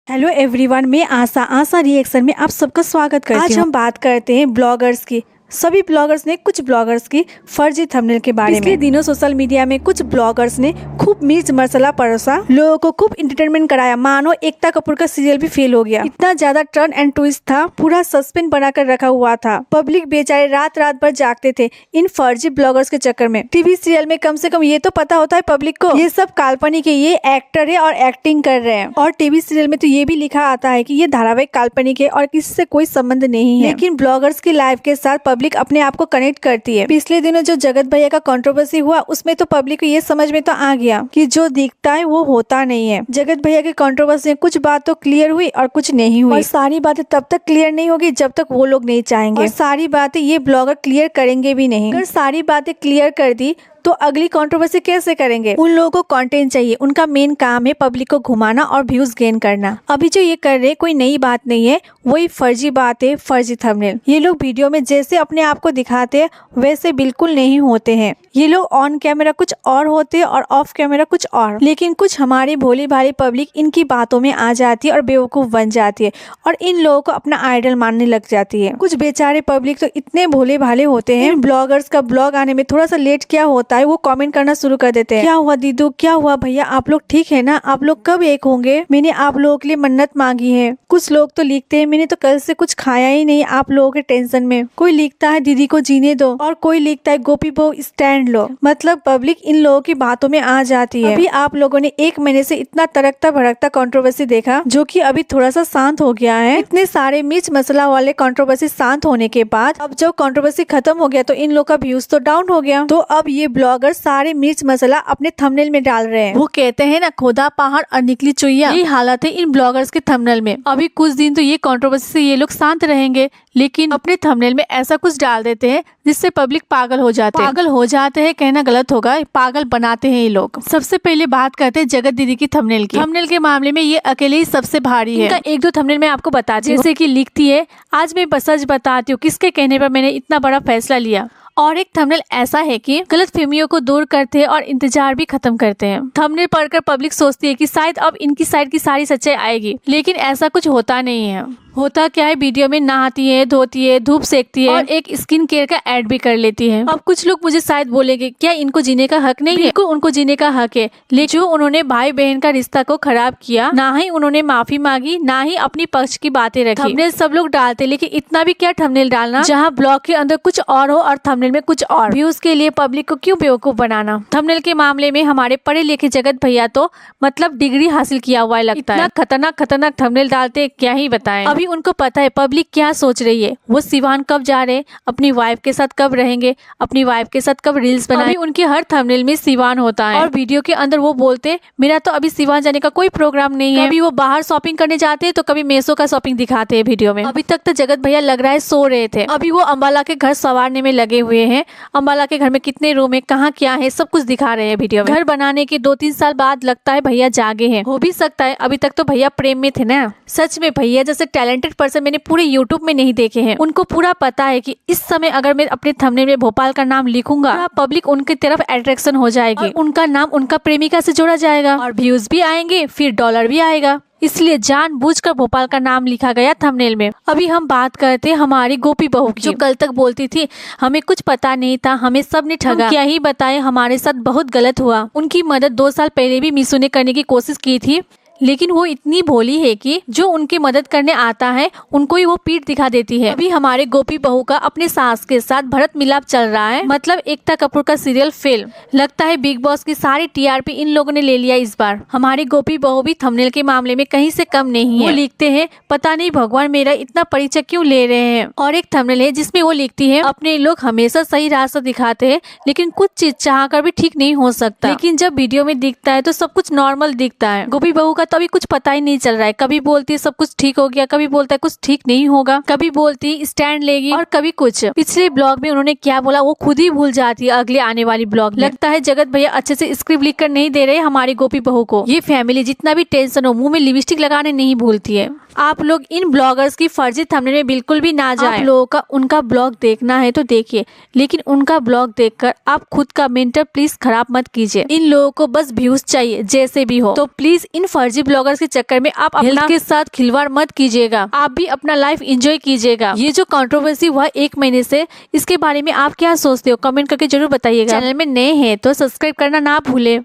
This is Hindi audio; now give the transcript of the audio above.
हेलो एवरीवन, मैं आशा रिएक्शन में आप सबका स्वागत करती हूँ। आज हम बात करते हैं ब्लॉगर्स की। सभी ब्लॉगर्स ने कुछ ब्लॉगर्स की फर्जी थंबनेल के बारे में। पिछले दिनों सोशल मीडिया में कुछ ब्लॉगर्स ने खूब मिर्च मसाला परोसा, लोगों को खूब इंटरटेनमेंट कराया, मानो एकता कपूर का सीरियल भी फेल हो गया। इतना ज्यादा टर्न एंड ट्विस्ट था, पूरा सस्पेंस बनाकर रखा हुआ था। पब्लिक बेचारे रात रात भर जागते थे इन फर्जी ब्लॉगर्स के चक्कर में। टीवी सीरियल में कम से कम ये तो पता होता है पब्लिक को ये सब काल्पनिक है, ये एक्टर है और एक्टिंग कर रहे हैं। और टीवी सीरियल में तो ये भी लिखा आता है कि ये धारावाहिक काल्पनिक है और किसी से कोई संबंध नहीं है। लेकिन ब्लॉगर्स की लाइफ के साथ पब्लिक अपने आप को कनेक्ट करती है। पिछले दिनों जो जगत भैया का कंट्रोवर्सी हुआ, उसमें तो पब्लिक को ये समझ में तो आ गया कि जो दिखता है वो होता नहीं है। जगत भैया के कंट्रोवर्सी में कुछ बात तो क्लियर हुई और कुछ नहीं हुई। और सारी बातें तब तक क्लियर नहीं होगी जब तक वो लोग नहीं चाहेंगे। और सारी बातें ये ब्लॉगर क्लियर करेंगे भी नहीं। अगर सारी बातें क्लियर कर दी तो अगली कंट्रोवर्सी कैसे करेंगे? उन लोगों को कंटेंट चाहिए, उनका मेन काम है पब्लिक को घुमाना और व्यूज गेन करना। अभी जो ये कर रहे कोई नई बात नहीं है, वही फर्जी बात है, फर्जी थंबनेल। ये लोग वीडियो में जैसे अपने आप को दिखाते हैं वैसे बिल्कुल नहीं होते हैं। ये लोग ऑन कैमरा कुछ और होते हैं और ऑफ कैमरा कुछ और। लेकिन कुछ हमारी भोली भाली पब्लिक इनकी बातों में आ जाती है और बेवकूफ बन जाती है और इन लोगों को अपना आइडल मानने लग जाती है। कुछ बेचारे पब्लिक तो इतने भोले भाले होते हैं, ब्लॉगर्स का ब्लॉग आने में थोड़ा सा लेट क्या होता है वो कमेंट करना शुरू कर देते हैं। क्या हुआ दीदू, क्या हुआ भैया, आप लोग ठीक है ना? आप लोग कब एक होंगे? मैंने आप लोगों के लिए मन्नत मांगी है। कुछ लोग तो लिखते हैं मैंने तो कल से कुछ खाया ही नहीं आप लोगों के टेंशन में। कोई लिखता है दीदी को जीने दो और कोई लिखता है गोपी बहू स्टैंड लो। मतलब पब्लिक इन लोगों की बातों में आ जाती है। अभी आप लोगों ने 1 महीने से इतना तड़कता भड़कता कंट्रोवर्सी देखा जो कि अभी थोड़ा सा शांत हो गया है। इतने सारे मिर्च मसाला वाले कंट्रोवर्सी शांत होने के बाद अब जब कंट्रोवर्सी खत्म हो गया तो इन लोग का व्यूज तो डाउन हो गया। तो अब ये ब्लॉगर सारे मिर्च मसाला अपने थंबनेल में डाल रहे हैं। वो कहते हैं ना, खोदा पहाड़ और निकली चुईया, यही हालत है इन ब्लॉगर्स के थंबनेल में। अभी कुछ दिन तो ये कंट्रोवर्सी से ये लोग शांत रहेंगे, लेकिन अपने थंबनेल में ऐसा कुछ डाल देते हैं जिससे पब्लिक पागल हो जाते हैं। पागल हो जाते हैं कहना गलत होगा, पागल बनाते हैं ये लोग। सबसे पहले बात करते हैं जगत दीदी की थंबनेल की। थंबनेल के मामले में ये अकेले ही सबसे भारी है। इनका 1-2 थंबनेल मैं आपको बताती हूँ। जैसे कि लिखती है, आज मैं बस सच बताती हूँ किसके कहने पर मैंने इतना बड़ा फैसला लिया। और एक थंबनेल ऐसा है कि गलत फहमियों को दूर करते हैं और इंतजार भी खत्म करते हैं। थंबनेल पढ़कर पब्लिक सोचती है कि शायद अब इनकी साइड की सारी सच्चाई आएगी, लेकिन ऐसा कुछ होता नहीं है। होता क्या है, वीडियो में नहाती है, धोती है, धूप सेकती है और एक स्किन केयर का ऐड भी कर लेती है। अब कुछ लोग मुझे शायद बोलेंगे क्या इनको जीने का हक नहीं है? बिल्कुल उनको जीने का हक है, लेकिन जो उन्होंने भाई बहन का रिश्ता को खराब किया, ना ही उन्होंने माफी मांगी, ना ही अपनी पक्ष की बातें रखी। थंबनेल सब लोग डालते, लेकिन इतना भी क्या थंबनेल डालना जहाँ ब्लॉग के अंदर कुछ और हो और थंबनेल में कुछ और। व्यूज के लिए पब्लिक को क्यों बेवकूफ बनाना? थंबनेल के मामले में हमारे पढ़े लिखे जगत भैया तो मतलब डिग्री हासिल किया हुआ लगता है। खतरनाक थंबनेल डालते, क्या ही बताएं। अभी उनको पता है पब्लिक क्या सोच रही है। वो सिवान कब जा रहे हैं, अपनी वाइफ के साथ कब रहेंगे, अपनी वाइफ के साथ कब रील्स बनाएं। उनके हर थंबनेल में सिवान होता है और वीडियो के अंदर वो बोलते मेरा तो अभी सिवान जाने का कोई प्रोग्राम नहीं है। कभी वो बाहर शॉपिंग करने जाते हैं तो कभी मेसो का शॉपिंग दिखाते हैं वीडियो में। अभी तक तो जगत भैया लग रहा है सो रहे थे। अभी वो अंबाला के घर संवारने में लगे हुए हैं। अंबाला के घर में कितने रूम है, कहाँ क्या है, सब कुछ दिखा रहे हैं वीडियो में। घर बनाने के 2-3 साल बाद लगता है भैया जागे हैं। हो भी सकता है अभी तक तो भैया प्रेम में थे ना। सच में भैया जैसे टैलेंटेड पर्सन मैंने पूरे यूट्यूब में नहीं देखे हैं। उनको पूरा पता है कि इस समय अगर मैं अपने थंबनेल में भोपाल का नाम लिखूंगा, पब्लिक उनकी तरफ अट्रैक्शन हो जाएगी और उनका नाम उनका प्रेमिका से जोड़ा जाएगा और व्यूज भी आएंगे, फिर डॉलर भी आएगा। इसलिए जानबूझकर भोपाल का नाम लिखा गया थंबनेल में। अभी हम बात करते हैं हमारी गोपी बहू की, जो कल तक बोलती थी हमें कुछ पता नहीं था, हमें सब ने ठगा। क्या ही बताए, हमारे साथ बहुत गलत हुआ। उनकी मदद 2 साल पहले भी मीशो ने करने की कोशिश की थी, लेकिन वो इतनी भोली है कि जो उनकी मदद करने आता है उनको ही वो पीठ दिखा देती है। अभी हमारे गोपी बहू का अपने सास के साथ भरत मिलाप चल रहा है। मतलब एकता कपूर का सीरियल फेल। लगता है बिग बॉस की सारी टीआरपी इन लोगों ने ले लिया इस बार। हमारी गोपी बहू भी थंबनेल के मामले में कहीं से कम नहीं है। वो लिखते हैं पता नहीं भगवान मेरा इतना परिचय क्यों ले रहे हैं। और एक थंबनेल है जिसमें वो लिखती है अपने लोग हमेशा सही रास्ता दिखाते हैं, लेकिन कुछ चीज चाह कर भी ठीक नहीं हो सकता। लेकिन जब वीडियो में दिखता है तो सब कुछ नॉर्मल दिखता है। गोपी बहू का तो अभी कुछ पता ही नहीं चल रहा है। कभी बोलती है सब कुछ ठीक हो गया, कभी बोलता है कुछ ठीक नहीं होगा, कभी बोलती है स्टैंड लेगी और कभी कुछ। पिछले ब्लॉग में उन्होंने क्या बोला वो खुद ही भूल जाती है अगले आने वाली ब्लॉग में। लगता है जगत भैया अच्छे से स्क्रिप्ट लिख कर नहीं दे रहे हमारी गोपी बहू को। ये फैमिली जितना भी टेंशन हो मुंह में लिपस्टिक लगाने नहीं भूलती है। आप लोग इन ब्लॉगर्स की फर्जी थंबनेल में बिल्कुल भी ना जाएं। आप लोगों का उनका ब्लॉग देखना है तो देखिए, लेकिन उनका ब्लॉग देखकर आप खुद का मेंटल प्लीज खराब मत कीजिए। इन लोगों को बस व्यूज चाहिए जैसे भी हो। तो प्लीज इन फर्जी ब्लॉगर्स के चक्कर में आप हेल्थ के साथ खिलवाड़ मत कीजिएगा। आप भी अपना लाइफ एंजॉय कीजिएगा। ये जो कंट्रोवर्सी हुआ 1 महीने से, इसके बारे में आप क्या सोचते हो कमेंट करके जरूर बताइएगा। चैनल में नए हैं तो सब्सक्राइब करना ना भूले।